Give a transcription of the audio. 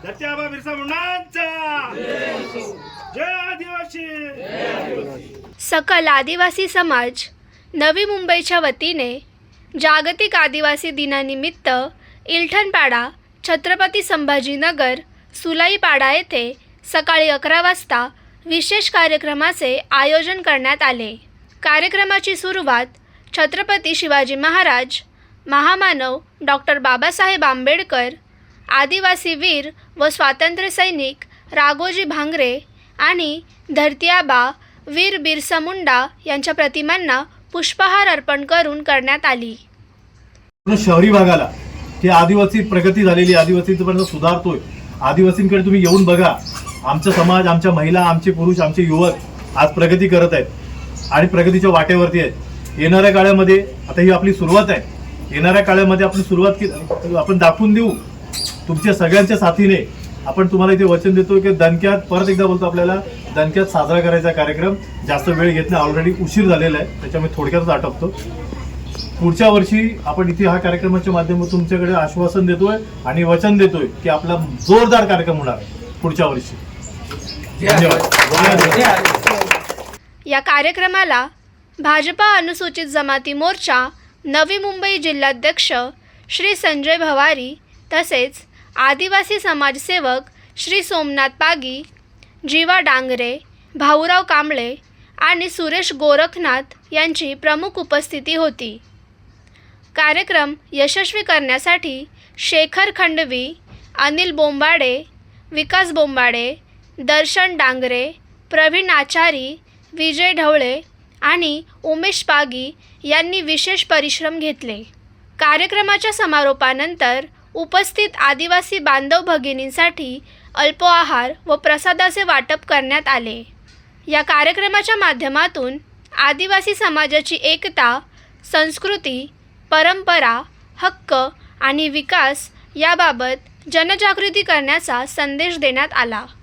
धरती आबा बिरसा मुंडांचा जय आदिवासी। सकल आदिवासी समाज नवी मुंबईच्या वतीने जागतिक आदिवासी दिनानिमित्त इलठणपाडा, छत्रपती संभाजीनगर, सुलाईपाडा येथे सकाळी 11 वाजता विशेष कार्यक्रमाचे आयोजन करण्यात आले। कार्यक्रमाची सुरुवात छत्रपती शिवाजी महाराज, महामानव डॉक्टर बाबासाहेब आंबेडकर, आदिवासी वीर व स्वातंत्र्य सैनिक राघोजी भांगरे आणि धरती आबा वीर बिरसा मुंडा यांच्या प्रतिमांना पुष्पहार अर्पण करून करण्यात आली। शहरी भागाला की आदिवासी प्रगती झालेली, आदिवासींपर्यंत सुधारतोय, आदिवासींकडे तुम्ही येऊन बघा। आमचा समाज, आमच्या महिला, आमचे पुरुष, आमचे युवक आज प्रगती करत आहेत आणि प्रगतीच्या वाटेवरती आहेत। येणाऱ्या काळामध्ये आता ही आपली सुरुवात आहे, येणाऱ्या काळामध्ये आपण सुरुवात आपण दाखवून देऊ तुमच्या सगळ्यांच्या साथीने। आपण तुम्हाला इथे वचन देतो की दणक्यात, परत एकदा बोलतो, आपल्याला दणक्यात साजरा करायचा कार्यक्रम। जास्त वेळ घेत नाही, ऑलरेडी उशीर झालेला आहे, त्याच्यामुळे थोडक्यातच आटपतो। पुढच्या वर्षी आपण इथे हा कार्यक्रमाच्या माध्यमातून तुमच्याकडे आश्वासन देतोय आणि वचन देतोय की आपला जोरदार कार्यक्रम होणार आहे पुढच्या वर्षी। धन्यवाद। या कार्यक्रमाला भाजपा अनुसूचित जमाती मोर्चा नवी मुंबई जिल्हाध्यक्ष श्री संजय भवारी तसेच आदिवासी समाजसेवक श्री सोमनाथ पागी, जीवा डांगरे, भाऊराव कांबळे आणि सुरेश गोरखनाथ यांची प्रमुख उपस्थिती होती। कार्यक्रम यशस्वी करण्यासाठी शेखर खंडवी, अनिल बोंबाडे, विकास बोंबाडे, दर्शन डांगरे, प्रवीण आचारी, विजय ढवळे आणि उमेश पागी यांनी विशेष परिश्रम घेतले। कार्यक्रमाच्या समारोपानंतर उपस्थित आदिवासी बांधव भगिनींसाठी अल्पोआहार व प्रसादाचे वाटप करण्यात आले। या कार्यक्रमाच्या माध्यमातून आदिवासी समाजाची एकता, संस्कृती, परंपरा, हक्क आणि विकास याबाबत जनजागृती करण्याचा संदेश देण्यात आला।